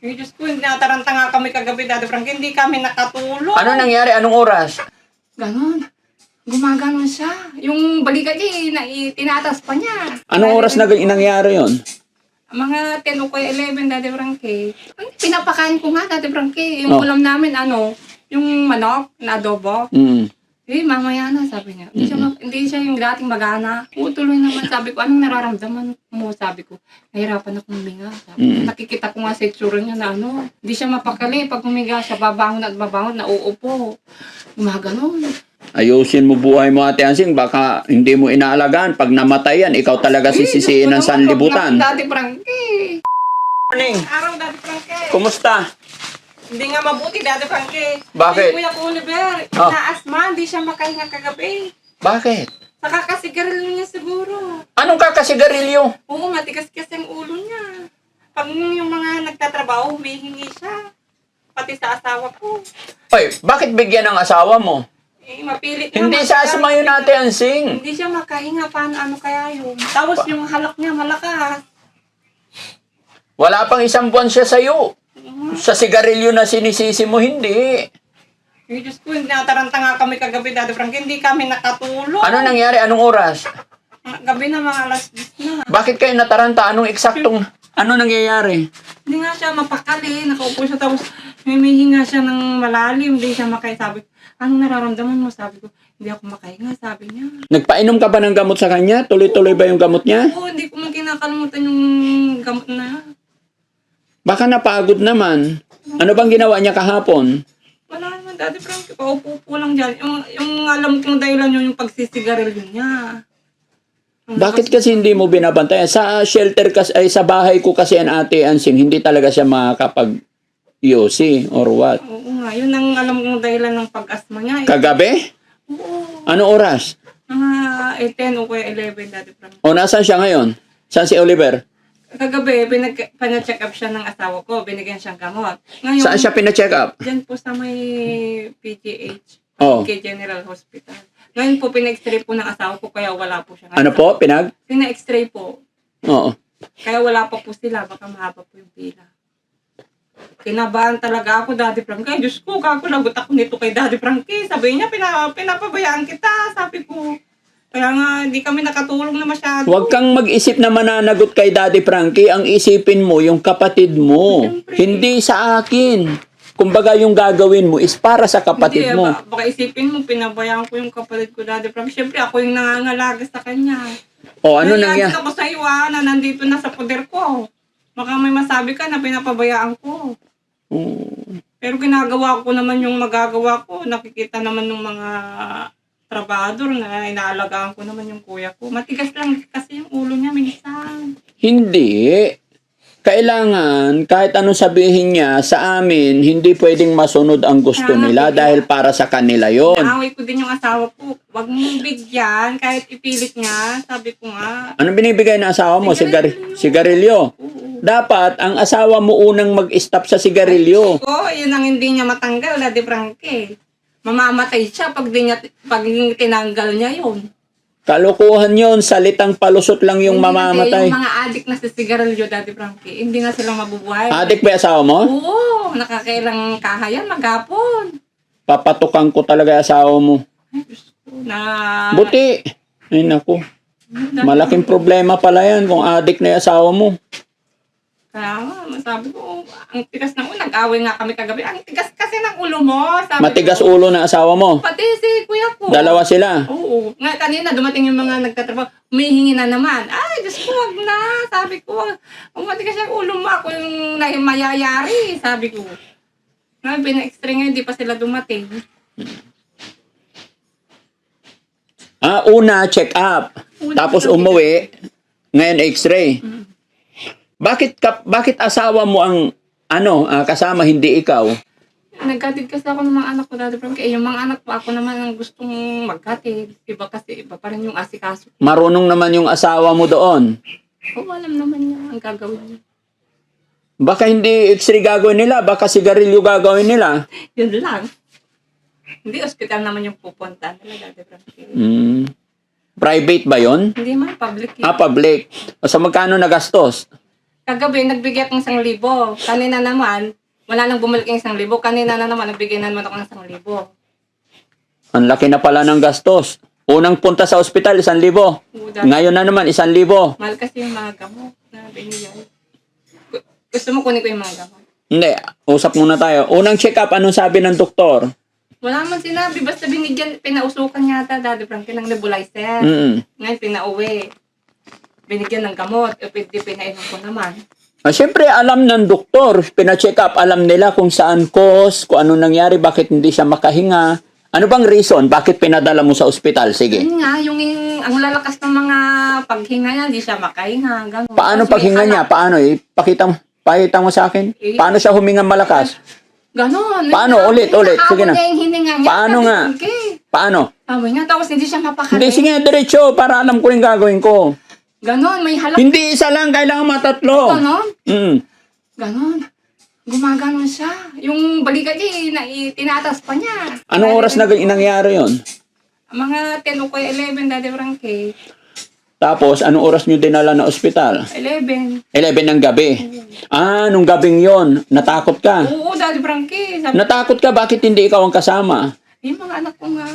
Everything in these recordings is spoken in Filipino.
Ay, Diyos ko, nataranta nga kami kagabi, Daddy Frank, hindi kami nakatulog. Ano nangyari? Anong oras? Ganon. Gumaganon siya. Yung balikat niya, tinatas pa niya. Anong oras na nangyari yon? Mga 10 o kaya 11, Daddy Frankie. Pinapakain ko nga, Daddy Frankie. Yung ulam namin, yung manok na adobo. Mm. Mamaya na, sabi niya. Hindi siya yung dating magana. Tuloy naman, sabi ko, anong nararamdaman mo? Sabi ko, nahirapan akong huminga. Sabi ko, nakikita ko nga sa itsura niya na hindi siya mapakali. Pag humiga siya, babangon at babangon, nauupo. Gumaganon. Ayusin mo buhay mo, Ate Hansing. Baka hindi mo inaalagaan. Pag namatay yan, ikaw talaga sisisiin ng sanlibutan. Daddy Frankie. Morning. Araw, Daddy Frankie. Kumusta? Hindi nga mabuti, Daddy Frankie. Bakit? Si Kuya Oliver, na-asma, hindi siya makahinga kagabi. Bakit? Nakakasigarilyo niya siguro. Anong kakasigarilyo? Oo, matigas kasi ang ulo niya. Pag yung mga nagtatrabaho, humihingi siya. Pati sa asawa ko. Oy, bakit bigyan ng asawa mo? Mapilit Hindi sa asma yun, Ate Hansing. Hindi siya makahinga, paano kaya yun? Tapos yung halak niya malakas. Wala pang isang buwan siya sa'yo. Sa sigarilyo na sinisisi mo, hindi. Ay, Diyos ko, nataranta nga kami kagabi, Daddy Frank, hindi kami nakatulog. Ano nangyari? Anong oras? Gabi na, mga alas 10 na. Bakit kayo nataranta? Anong eksaktong, ano nangyayari? Hindi nga siya mapakali, nakaupo siya, tapos humihinga siya ng malalim, hindi siya makasabi. Anong nararamdaman mo? Sabi ko, hindi ako makahinga, sabi niya. Nagpainom ka ba ng gamot sa kanya? Tuloy-tuloy ba yung gamot niya? Oo, hindi ko man kinakalimutan yung gamot na. Baka napagod naman. Ano bang ginawa niya kahapon? Wala naman, Daddy Frank, paupo lang dyan. Yung alam kong dahilan yun, yung pagsisigarilyo niya. Bakit kasi hindi mo binabantayan? Sa shelter kasi, ay sa bahay ko kasi ang Ate Hansing, hindi talaga siya makakapag-yosi or what? Oo nga, yun ang alam kong dahilan ng pag-asma niya. Kagabi? Oo. Ano oras? Mga 10 o kaya 11, Daddy Frank. O nasaan siya ngayon? Saan si Oliver? Kagabi, pina-check up siya ng asawa ko. Binigyan siyang gamot. Ngayon, Saan siya pina-check up? dyan po sa may PGH. Oh. General Hospital. Ngayon po, pina-x-ray po ng asawa ko, kaya wala po siya. Ano po? Pinag? Pina-x-ray po. Oo. Kaya wala pa po sila. Baka mahaba po yung pila. Kinabahan talaga ako, Daddy Frank. Ay, Diyos ko, kakulagot ako nito kay Daddy Frankie. Sabi niya, pinapabayaan kita. Sabi ko, kaya nga, hindi kami nakatulong na masyado. Huwag kang mag-isip na mananagot kay Daddy Frankie. Ang isipin mo, yung kapatid mo. Siyempre. Hindi sa akin. Kumbaga yung gagawin mo is para sa kapatid Hindi, mo. baka isipin mo, pinabayaan ko yung kapatid ko, Daddy Frank. Siyempre, ako yung nangangalaga sa kanya. O ano Nangyari nangyari? ako sa iyo, na nandito na sa poder ko. Baka may masabi ka na pinapabayaan ko. Pero ginagawa ko naman yung magagawa ko. Nakikita naman ng mga trabador na inaalagaan ko naman yung kuya ko. Matigas lang kasi yung ulo niya minsan. Hindi. Kailangan, kahit anong sabihin niya, sa amin, hindi pwedeng masunod ang gusto nila dahil para sa kanila yon. Naaway ko din yung asawa ko. Huwag mong bigyan kahit ipilit niya. Sabi ko nga. Anong binibigay ng asawa mo? Sigarilyo. Dapat, ang asawa mo unang mag-stop sa sigarilyo. Yun ang hindi niya matanggal, Daddy Frankie. Mamamatay siya pag tinanggal niya yun. Kalokohan yon, salitang palusot lang yung Hindi mamamatay. Kasi yung mga adik na sa sigarilyo, Daddy Frankie, hindi nga silang mabubuhay. Adik ba yung asawa mo? Oo, nakakailang kahayan, maghapon. Papatukan ko talaga yung asawa mo. Ay, Diyos ko, na... Buti. Ay naku. Malaking problema pala yan kung adik na yung asawa mo. Kaya nga, sabi ko, ang tigas ng ulo, nag-away nga kami kagabi. Ang tigas kasi ng ulo mo, sabi Matigas ko. ulo ng asawa mo. Pati si kuya ko. Dalawa sila. Oo. Nga kanina, dumating yung mga nagtatrabaho, humihingi na naman. Ay, Diyos ko, wag na. Sabi ko, matigas yung ulo mo, ako yung mayayari. Sabi ko. Nga, pina-extra nga, hindi pa sila dumating. Una, check up. Tapos umuwi. Ngayon, x-ray. Bakit asawa mo ang kasama, hindi ikaw? Nagkatid kasi ako ng mga anak ko, Daddy Frank. Yung mga anak ko, ako naman ang gustong magkatid. Iba kasi, iba pa rin yung asikaso. Marunong naman yung asawa mo doon. Oo, alam naman niya ang gagawin niya. Baka hindi x-ray gagawin nila, baka sigarilyo gagawin nila. Yun lang. Hindi, hospital naman yung pupunta nila, Daddy Frank. Private ba yon? Hindi man, public yun. Public. O sa magkano nagastos? Kagabi, nagbigay akong 1,000. Kanina naman, wala nang bumalik yung 1,000. Kanina na naman, nagbigay na naman ako ng 1,000. Ang laki na pala ng gastos. Unang punta sa ospital, 1,000. Ngayon na naman, 1,000. Mahal kasi yung mga gamot na binigay. Gusto mo kunin ko yung mga gamot? Hindi, usap muna tayo. Unang check-up, anong sabi ng doktor? Wala man sinabi, basta binigyan, pinausukan yata, Daddy Frankie, ng nebulizer. Ngayon, pinauwi. Binigyan ng gamot, pwede pinainom ko naman. Siyempre, alam ng doktor, pina-check up, alam nila kung saan cause, kung ano nangyari, bakit hindi siya makahinga. Ano bang reason? Bakit pinadala mo sa ospital? Sige. Yun nga, ang lalakas ng mga paghinga niya, hindi siya makahinga. Ganun. Paano Tapos may paghinga niya? alak. Paano? Pakita mo sa akin. Paano siya huminga malakas? Ganon. Paano? Ulit. Sige na. Niya yung hininga niya. Paano nga? Paano? Sabi niya, tapos hindi siya mapakali. Hindi, sige, diretso, para alam ko yung gagawin ko. Ganon, may halak. Hindi isa lang, kailangan matatlo. Ganon. Mm. Gumaganon siya. Yung balikat niya, tinatas pa niya. Anong oras na nangyari yon? Mga 10 o 11, Daddy Frankie. Tapos, anong oras nyo dinala na ospital? 11. 11 ng gabi. Nung gabing yon, natakot ka. Oo, Daddy Frankie. Sabi, Natakot ka, bakit hindi ikaw ang kasama? yung mga anak ko nga.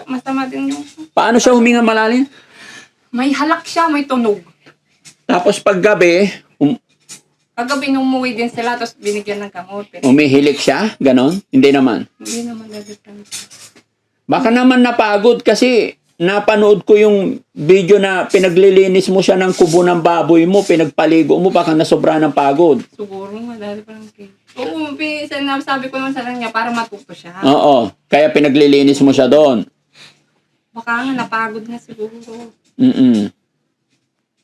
Masama din yung... Paano siya huminga malalim? May halak siya, may tunog. Tapos pag gabi, Kagabi nung umuwi din sila, tapos binigyan ng gamot. umihilik siya? Ganon? Hindi naman. Hindi naman, Daddy Frankie. Baka naman napagod kasi napanood ko yung video na pinaglilinis mo siya ng kubo ng baboy mo, pinagpaligo mo, baka nasobra ng pagod. Siguro nga, Daddy Frankie. Oo, sabi ko naman sa kanya, para matuto siya. Oo, kaya pinaglilinis mo siya doon. Baka nga, napagod nga siguro.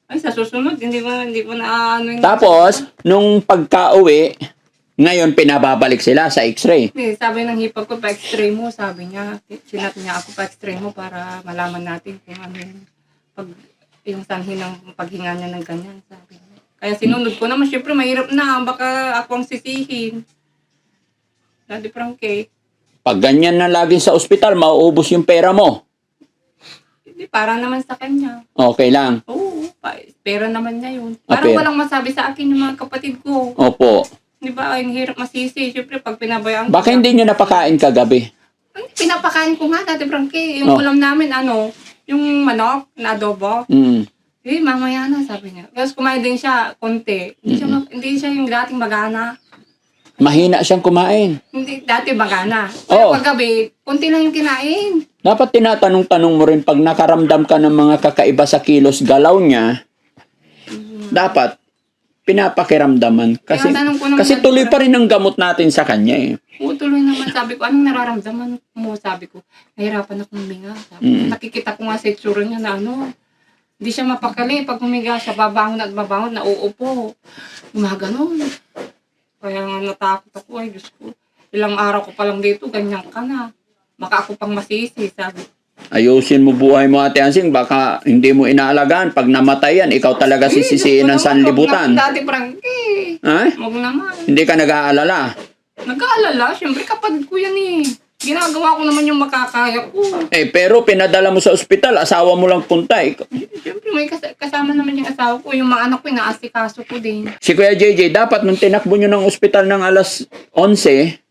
Ay, sa susunod, hindi ko na ano yung... Tapos, nung pagka-uwi, ngayon pinababalik sila sa x-ray. Sabi ng hipag ko, pa-x-ray mo, sabi niya. Sinat niya ako pa-x-ray mo para malaman natin kung ano yung sanhi ng paghinga niya ng ganyan, sabi niya. Kaya sinunod ko naman, syempre mahirap na, baka ako ang sisihin. Daddy Frankie. Pag ganyan na lagi sa ospital, mauubos yung pera mo. Hindi, para naman sa kanya. Okay lang. Oo, pera naman niya yun. Parang pera. walang masabi sa akin yung mga kapatid ko. Opo. Di ba, ang hirap masisi. Siyempre, pag pinabayaan Baka hindi nyo napakain kagabi. Pinapakain ko nga, Daddy Frankie. Yung ulam namin, yung manok na adobo. Mamaya na, sabi niya. Tapos kumain din siya, konti. Hindi siya yung dating magana. Mahina siyang kumain. Hindi, dati magana. Oo. Pero paggabi, konti lang yung kinain. Dapat tinatanong-tanong mo rin pag nakaramdam ka ng mga kakaiba sa kilos galaw niya, dapat pinapakiramdaman. Kasi, Tinatanong ko naman kasi yan, tuloy pa rin ang gamot natin sa kanya eh. Oo, tuloy naman. Sabi ko, anong nararamdaman mo? Sabi ko, nahirapan akong huminga. Sabi ko, nakikita ko nga sa itsura niya na hindi siya mapakali. Pag humiga siya, babangon at babangon, nauupo. Gumaganon. Kaya nga natakot ako, ay Diyos ko. Ilang araw ko pa lang dito, ganyan ka na. Baka ako pang masisi, sabi. Ayusin mo buhay mo, Ate Hansing, baka hindi mo inaalagaan. Pag namatay yan, ikaw talaga sisisiin ng sanlibutan. Dati Frankie. Ha? Huwag naman. Hindi ka nag-aalala. Nag-aalala, siyempre kapatid ko yan eh. Ginagawa ko naman yung makakaya ko. Pero pinadala mo sa ospital, asawa mo lang punta. Siyempre may kasama naman yung asawa ko. Yung mga anak ko, inaasikaso ko din. Si Kuya JJ, dapat nung tinakbo nyo ng ospital ng alas 11,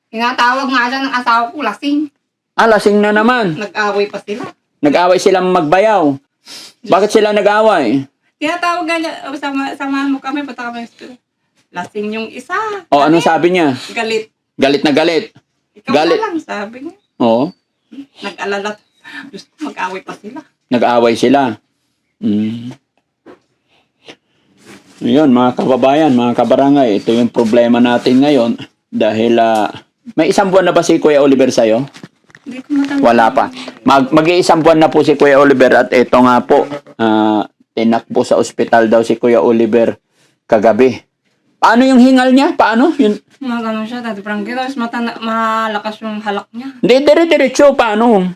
Tinatawag nga siya ng asawa ko, lasing. lasing na naman. Nag-away pa sila. Nag-away silang magbayaw. Bakit sila nag-away? Tinatawag nga niya, samahan mo kami, punta kami. Lasing yung isa. O, anong sabi niya? Galit. Galit na galit. Ikaw Galit. na lang, sabi niya. Oo. Nag-alala. Diyos ko, mag-away pa sila. Nag-away sila. Yun, mga kababayan, mga kabarangay, ito yung problema natin ngayon. Dahil, may isang buwan na ba si Kuya Oliver sa'yo? Hindi ko matanda. Wala pa. Mag-iisang buwan na po si Kuya Oliver at ito nga po, tinakbo sa ospital daw si Kuya Oliver kagabi. Paano yung hingal niya? Paano? Yun. Mga ganun siya, Daddy Frankie. Tapos malakas yung halak niya. Hindi, dire-diretso. Paano?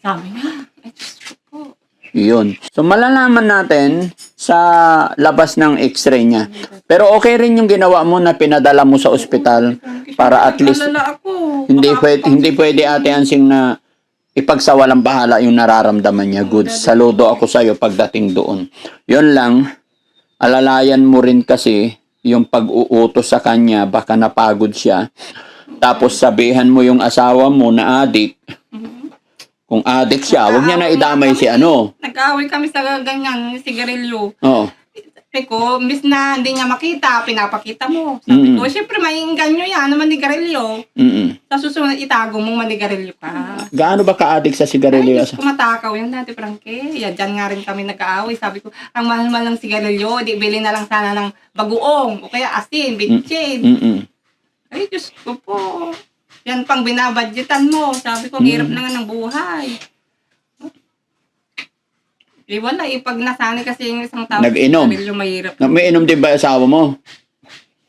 Sabi niya, ay Diyos ko po. Yun. So, malalaman natin sa labas ng x-ray niya. Pero okay rin yung ginawa mo na pinadala mo sa ospital para at least Alala ako. hindi pwede Ate Hansing na ipagsawalang bahala yung nararamdaman niya. Good. Saludo ako sa'yo pagdating doon. Yun lang, alalayan mo rin kasi yung pag-uutos sa kanya, baka napagod siya. Tapos sabihan mo yung asawa mo na adik. Kung adik siya, wag niya na idamay si ano. Nag-aaway kami sa ganyan, sigarilyo. Oo. Sabi ko, imbis na hindi niya makita, pinapakita mo. Sabi ko, syempre maiinggan nyo yan, manigarilyo. Sa susunod, itago mong manigarilyo ka. Gaano ba ka-adik sa Ay, sigarilyo? Diyos ko, matakaw yan dati, Frankie. Yan, dyan nga rin kami nag-aaway. Sabi ko, ang mahal-mahal ng sigarilyo, di bili na lang sana ng bagoong, o kaya asin, bitchin. Ay, Diyos ko po. Yan pang binabadgetan mo. Sabi ko, hirap na nga ng buhay. Wala, pag nasanay kasi yung isang tao, Nag-inom? sigarilyo, mahirap. May inom din ba yung asawa mo?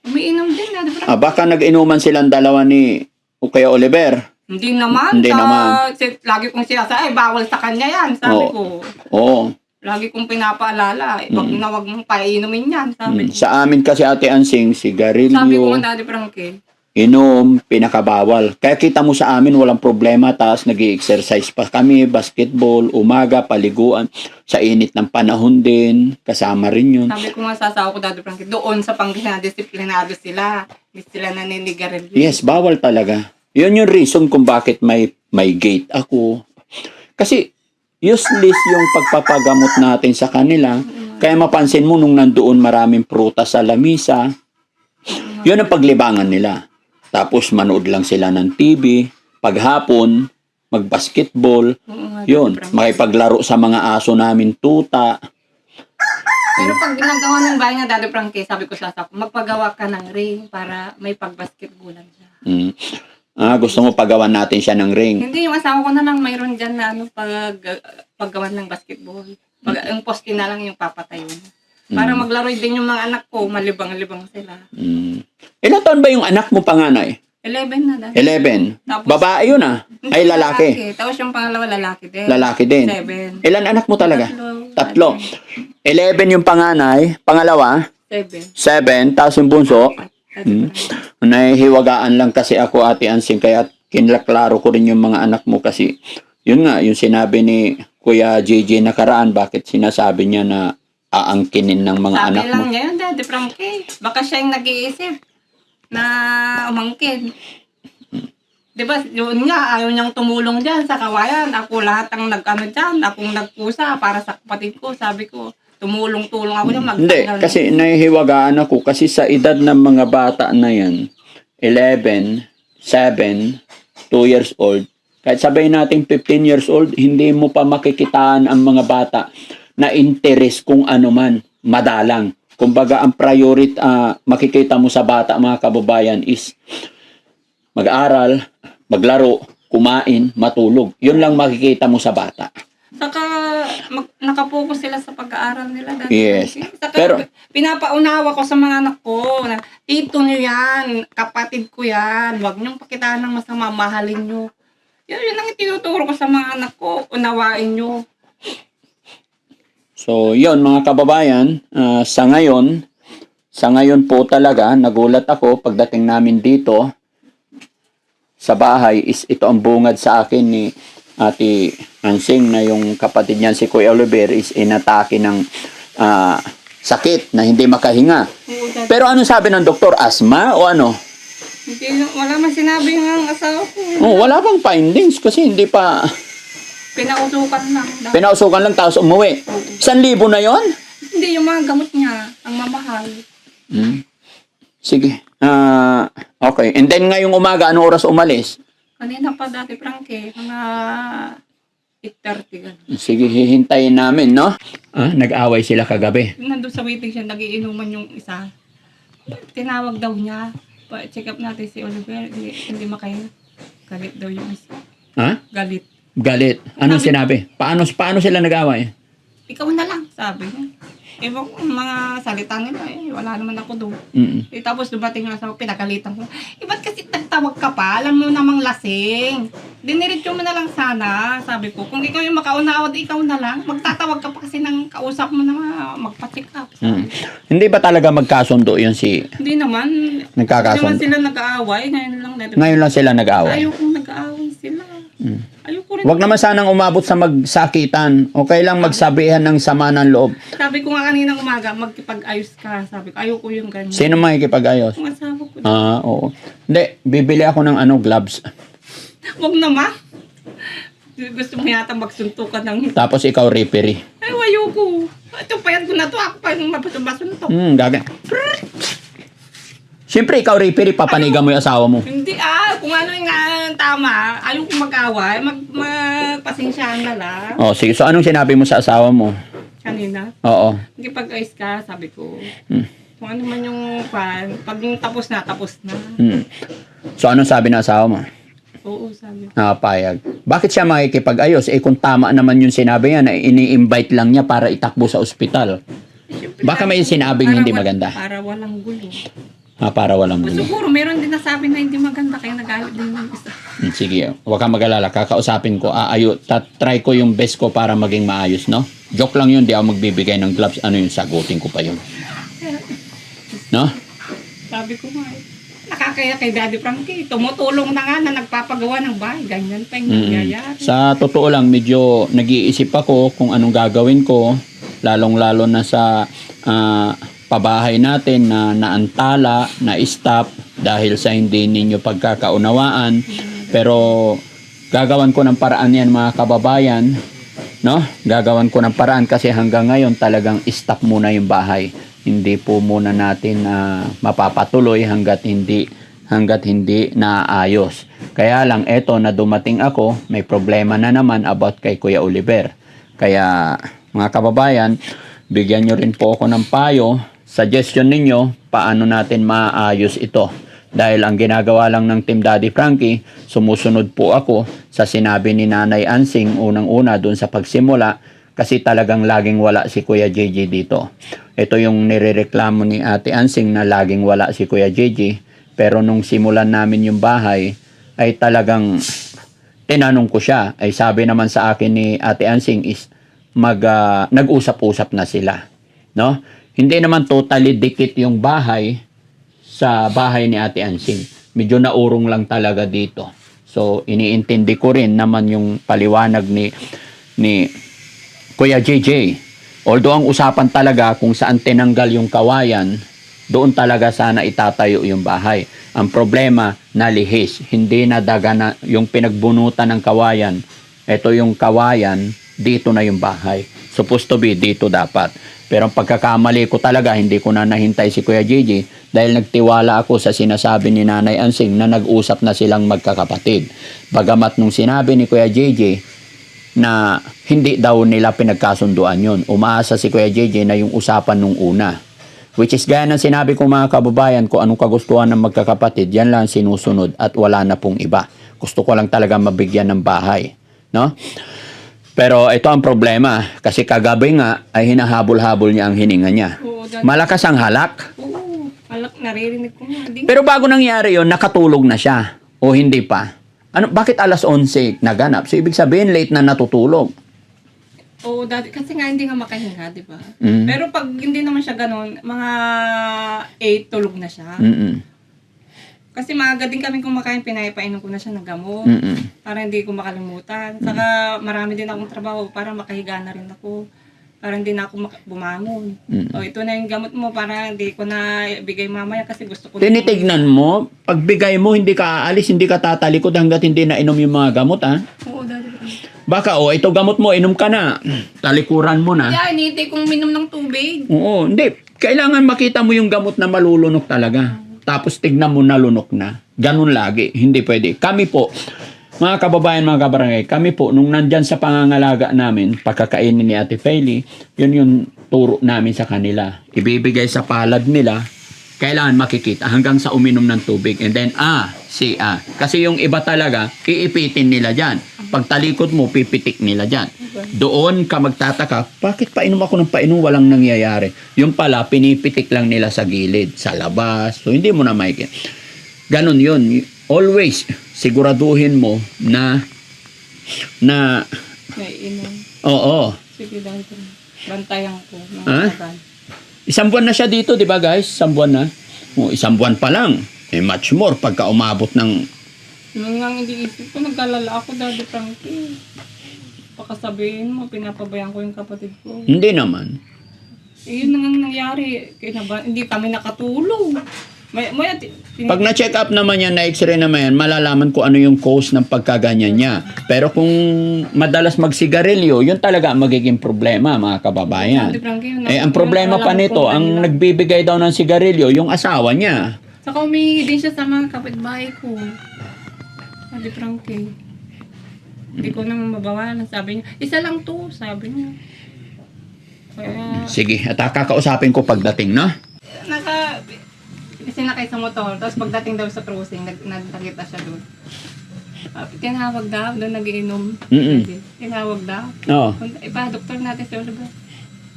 Umiinom din na, di ba? Baka nag-inuman silang dalawa ni o kaya Oliver. Hindi naman. Hindi naman. Lagi kong sinasabi, ay, bawal sa kanya yan. Sabi ko. Oo. Lagi kong pinapaalala. Wag na wag mong painumin yan. Sabi ko. Sa amin kasi Ate Ansing, Sabi ko sigarilyo, nga, Daddy Frankie. inom, pinakabawal. Kaya kita mo sa amin, walang problema. Tapos nag-exercise pa kami, basketball, umaga, paliguan. Sa init ng panahon din, kasama rin yun. Sabi ko nga sa asawa ko, Daddy Frankie, doon sa Pangasinan, disiplinado sila. Hindi sila naninigarilyo. Yes, bawal talaga. Yun yung reason kung bakit may gate ako. Kasi useless yung pagpapagamot natin sa kanila. Kaya mapansin mo nung nandoon maraming prutas sa lamisa, yun ang paglibangan nila. Tapos manood lang sila ng TV, paghapon, mag-basketball, Oo nga, yun, Daddy Frankie. makipaglaro sa mga aso namin tuta. Pero pag ginagawa ng bahay nga, Daddy Frankie, sabi ko sa asawa ko, magpagawa ka ng ring para may pag-basketballan siya. Gusto mo pagawan natin siya ng ring. Hindi, yung asawa ko na lang mayroon dyan na paggawan ng basketball. Yung poste na lang yung papatayon. Para maglaro din yung mga anak ko, malibang-libang sila. Ilan taon ba yung anak mo panganay? 11 na dahil. 11. Tapos- Babae yun ah. Ay lalaki. Tapos yung pangalawa lalaki din. Lalaki din. 7. Ilan anak mo talaga? Tatlo. 11 yung panganay, pangalawa, 7, 7. tapos yung bunso. Nahihiwagaan lang kasi ako, Ate Ansing, kaya kinlaklaro ko rin yung mga anak mo kasi yun nga, yung sinabi ni Kuya JJ nakaraan, bakit sinasabi niya na aangkinin ng mga Sabi anak mo? lang niya yun, Daddy Frankie. Baka siya yung nag-iisip na umangkin. Di ba, yun nga, ayaw niyang tumulong dyan sa kawayan. Ako lahat ang nag-ano dyan, akong nagpusa para sa kapatid ko. Sabi ko, tumulong-tulong ako dyan. Hindi, kasi nahihiwagaan ako kasi sa edad ng mga bata na yan, 11, 7, 2 years old, kahit sabihin natin 15 years old, hindi mo pa makikitaan ang mga bata na interest kung ano man, madalang. Kumbaga, ang priority, makikita mo sa bata, mga kababayan, is mag-aral, maglaro, kumain, matulog. Yun lang makikita mo sa bata. Saka, nakapokus sila sa pag-aaral nila. Daddy Yes. Frankie. Saka, Pero- pinapaunawa ko sa mga anak ko na, tito nyo yan, kapatid ko yan, huwag niyong pakitaan ng masama, mahalin nyo. Yun ang itinuturo ko sa mga anak ko, unawain nyo. So, yun mga kababayan, sa ngayon po talaga, nagulat ako pagdating namin dito sa bahay, is ito ang bungad sa akin ni Ate Ansing na yung kapatid niyan si Kuya Oliver is inatake ng sakit na hindi makahinga. Oo, Daddy. Pero ano sabi ng doktor? Asthma o ano? Hindi, wala man sinabi ng asawa ko. Oh, wala pang findings kasi hindi pa Pinausukan lang. pinausukan lang tapos umuwi. 1,000 na yon? Hindi, yung mga gamot niya, ang mamahal. Sige. Okay. And then ngayong umaga, anong oras umalis? Kanina pa dati, Frankie, mga 8:30 ganun. Sige, hihintayin namin, no? Nag-away sila kagabi. Nandun sa waiting siya, nagiinuman yung isa. Tinawag daw niya. Pa-check up natin si Oliver, hindi makahinga. Galit daw yung isa. Ha? Galit. Galit. Anong sinabi? Paano sila nag-away? Ikaw na lang, sabi niya. Ewan ko, mga salita nila, wala naman ako doon. Tapos dumating nga sa pinagalitan ko. Ba't kasi nagtawag ka pa? Alam mo namang lasing. Diniretso mo na lang sana, sabi ko. Kung ikaw yung makaunawa, ikaw na lang. Magtatawag ka pa kasi ng kausap mo na magpa-check up. Hindi ba talaga magkasundo yun si... Hindi naman. Nagkakasundo? Hindi naman sila nag-aaway. Ngayon lang. Ngayon lang sila nag-away. Ayaw kong nag-aaway sila. Ayoko rin. Huwag naman sanang umabot sa magsakitan. Okay lang magsabihan ng sama ng loob. Sabi ko nga kanina umaga, magkipag-ayos ka. Sabi ko, ayoko yung ganyan. Sino makikipag-ayos? Yung asawa ko. Oo. Hindi, bibili ako ng gloves. Huwag naman. Gusto mo yata magsuntukan ng... Tapos ikaw referee. Ay, ayoko. Ito, payat ko na to. Ako pa yung masuntok. Gaga. Siyempre, ikaw referee, papanigan mo yung asawa mo. Hindi kung ano yung tama, ayoko mag-away, magpasensyahan na lang. Oh, sige. So, anong sinabi mo sa asawa mo? Kanina, Oo. magkipag-ayos ka, sabi ko. Hmm. Kung ano man yung fan, pag yung tapos na. So, anong sabi ng asawa mo? Oo, sabi ko. Nakapayag. Bakit siya makikipag-ayos? Kung tama naman yung sinabi niya na ini-invite lang niya para itakbo sa ospital. Siyempre, Baka may sinabing hindi maganda. Para walang gulo. Para walang gulo. Siguro, meron din nasabi na hindi maganda, kaya nagalit din yung isa. Sige, huwag kang mag-alala. Kakausapin ko. Try ko yung best ko para maging maayos, no? Joke lang yun, di ako magbibigay ng gloves. Ano yung sagutin ko pa yun? No? Sabi ko nga, nakakaya kay Daddy Frankie, tumutulong na nga na nagpapagawa ng bahay. Ganyan pa yung nangyayari. Sa totoo lang, medyo nag-iisip ako kung anong gagawin ko. Lalong-lalo na sa pabahay natin na naantala, na stop dahil sa hindi ninyo pagkakaunawaan. Pero gagawan ko ng paraan yan mga kababayan. No? Gagawan ko ng paraan kasi hanggang ngayon talagang stop muna yung bahay. Hindi po muna natin mapapatuloy hanggat hindi naayos. Kaya lang eto na dumating ako, may problema na naman about kay Kuya Oliver. Kaya mga kababayan, bigyan nyo rin po ako ng payo, suggestion ninyo paano natin maayos ito. Dahil ang ginagawa lang ng Team Daddy Frankie, sumusunod po ako sa sinabi ni Nanay Ansing unang-una doon sa pagsimula kasi talagang laging wala si Kuya JJ dito. Ito yung nirereklamo ni Ate Ansing na laging wala si Kuya JJ. Pero nung simulan namin yung bahay, ay talagang tinanong ko siya. Ay sabi naman sa akin ni Ate Ansing is nag-usap-usap na sila. No? Hindi naman totally dikit yung bahay sa bahay ni Ate Ansing. Medyo naurong lang talaga dito. So, iniintindi ko rin naman yung paliwanag ni Kuya JJ. Although ang usapan talaga kung saan tinanggal yung kawayan, doon talaga sana itatayo yung bahay. Ang problema, nalihis. Hindi nadaga na yung pinagbunutan ng kawayan. Ito yung kawayan, dito na yung bahay. Supposed to be dito dapat. Pero ang pagkakamali ko talaga, hindi ko na nahintay si Kuya JJ dahil nagtiwala ako sa sinasabi ni Nanay Ansing na nag-usap na silang magkakapatid. Bagamat nung sinabi ni Kuya JJ na hindi daw nila pinagkasunduan yun. Umaasa si Kuya JJ na yung usapan nung una. Which is gaya ng sinabi ko mga kababayan ko, anong kagustuhan ng magkakapatid, yan lang sinusunod at wala na pong iba. Gusto ko lang talaga mabigyan ng bahay. No? Pero ito ang problema kasi kagabi nga ay hinahabol-habol niya ang hininga niya. Oo, Malakas ang halak. Oo, halak, naririnig ko nga. Di, Pero bago nangyari yon, nakatulog na siya. O hindi pa. Bakit alas 11 naganap? So ibig sabihin late na natutulog. oo, dati, kasi nga hindi nga makahinga, di ba? Mm. Pero pag hindi naman siya ganun, mga 8 tulog na siya. Mm-mm. Kasi maaga din kami kumakain, pinapainom ko na siya ng gamot. Mm-mm. Para hindi ko makalimutan. Saka marami din akong trabaho para makahiga na rin ako. Para hindi na ako bumangon. O ito na yung gamot mo para hindi ko na ibigay mamaya kasi gusto ko. Tinitignan mo, pagbigay mo, hindi ka aalis, hindi ka tatalikod hanggat hindi na inom yung mga gamot, ha? Oo, dati. Baka, ito gamot mo, inom ka na. Talikuran mo na. Yeah, hinihintay kong minom ng tubig. Oo, hindi. Kailangan makita mo yung gamot na malulunok talaga. Tapos tignan mo na lunok na. Ganun lagi. Hindi pwede. Kami po, mga kababayan, mga kabarangay, kami po, nung nandyan sa pangangalaga namin, pagkakainin ni Ate Feli, yun yung turo namin sa kanila. Ibibigay sa palad nila, kailangan makikita hanggang sa uminom ng tubig. And then, kasi yung iba talaga, iipitin nila dyan. Pag talikod mo, pipitik nila dyan. Doon ka magtataka, bakit painom ako ng painom, walang nangyayari. Yung pala, pinipitik lang nila sa gilid, sa labas. So, hindi mo na makikita. Ganon yun. Always, siguraduhin mo na Naiinom. oo. Sige, dahil bantayan ko. Ha? Isang buwan na siya dito, di ba guys? Isang buwan na. Isang buwan pa lang. Much more pagka umabot ng Yung nga hindi isip ko, nagkalala ako, Daddy Frankie. Baka sabihin mo, pinapabayaan ko yung kapatid ko. Hindi naman. Eh, yun na nga nangyari. Hindi kami nakatulog. Pag na-check up naman yan, na-x-ray naman yan, malalaman ko ano yung cause ng pagkaganyan niya. Pero kung madalas magsigarilyo, yun talaga ang magiging problema, mga kababayan. Daddy Frankie, Ang problema pa nito, ang nagbibigay daw ng sigarilyo, yung asawa niya. Saka humingi din siya sa mga kapitbahay ko. Daddy Frankie. Hindi ko naman mabawalan. Sabi niya, isa lang to, sabi niya. Kaya, Sige, at kakausapin ko pagdating, no? sinakay sa motor, tapos pagdating daw sa cruising, nagkita siya doon. Tinawag daw, doon nagiinom. Tinawag daw. Oo. Doktor natin siya, sabi,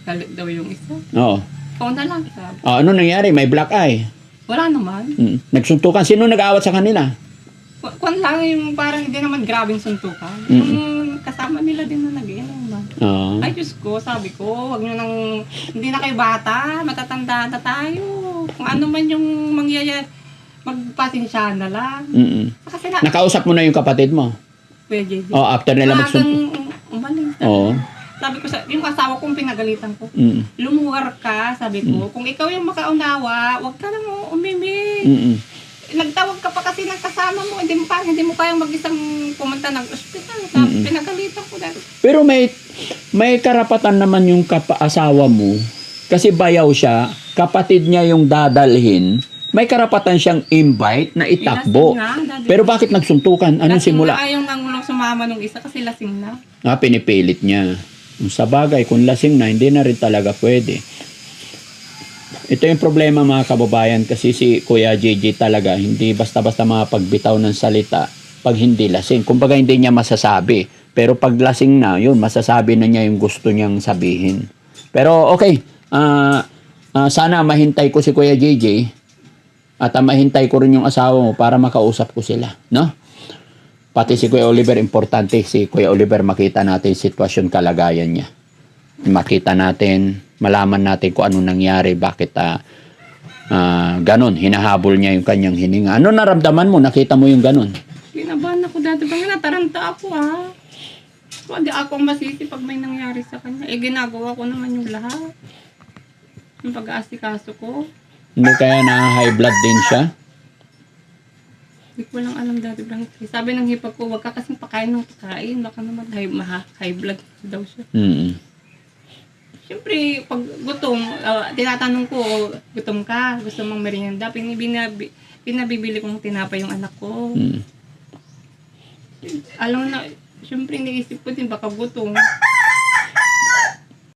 galit daw yung isa. Oo. Ikaw na lang, sabi. Ano nangyari? May black eye. Wala naman. Nagsuntukan. Sino nag-aawat sa kanila? Kung lang yung parang hindi naman grabing suntukan. Yung kasama nila din na nagiinom ba. Ay, Diyos ko, sabi ko, wag nyo nang, hindi na kayo bata, matatanda na tayo. Kung ano man yung mangyayari, magpasensya na lang. Kasi Nakausap mo na yung kapatid mo? pwede. After nila magsuntukan. Umaling. Oo. Sabi ko, yung asawa kong pinagalitan ko, lumuwar ka, sabi ko, kung ikaw yung makaunawa, wag ka lang umimik. Nagtawag ka pa kasi ng kasama mo, hindi mo kayang mag-isang pumunta ng ospital. Pinagalitan ko dahil. Pero may karapatan naman yung asawa mo, kasi bayaw siya, kapatid niya yung dadalhin, may karapatan siyang invite na itakbo. Pero bakit nagsuntukan? Anong simula? Ayaw nang sumama nung isa kasi lasing na. Pinipilit niya. Sa bagay, kung lasing na, hindi na rin talaga pwede. Ito yung problema mga kababayan kasi si Kuya JJ talaga hindi basta-basta mapagbitaw ng salita pag hindi lasing. Kumbaga hindi niya masasabi. Pero pag lasing na, yun, masasabi na niya yung gusto niyang sabihin. Pero okay, sana mahintay ko si Kuya JJ at mahintay ko rin yung asawa mo para makausap ko sila. No? Pati si Kuya Oliver, importante si Kuya Oliver makita natin sitwasyon kalagayan niya. Makita natin, malaman natin kung ano nangyari, bakit ganun, hinahabol niya yung kanyang hininga. Ano naramdaman mo? Nakita mo yung ganun? Pinabahan ako dati, pag nataranta ako Hindi ako masisi pag may nangyari sa kanya. Ginagawa ko naman yung lahat. Yung pag-aasikaso ko. Hindi kaya na high blood din siya? Hindi ko lang alam dati, Frankie. Sabi ng hipag ko, wag ka kasing pakain ng pakain. Baka naman high blood daw siya. Siyempre, pag gutom, tinatanong ko, gutom ka, gusto mong merienda, pinabibili kong tinapay yung anak ko. Alam na, siyempre iniisip ko din, baka gutom.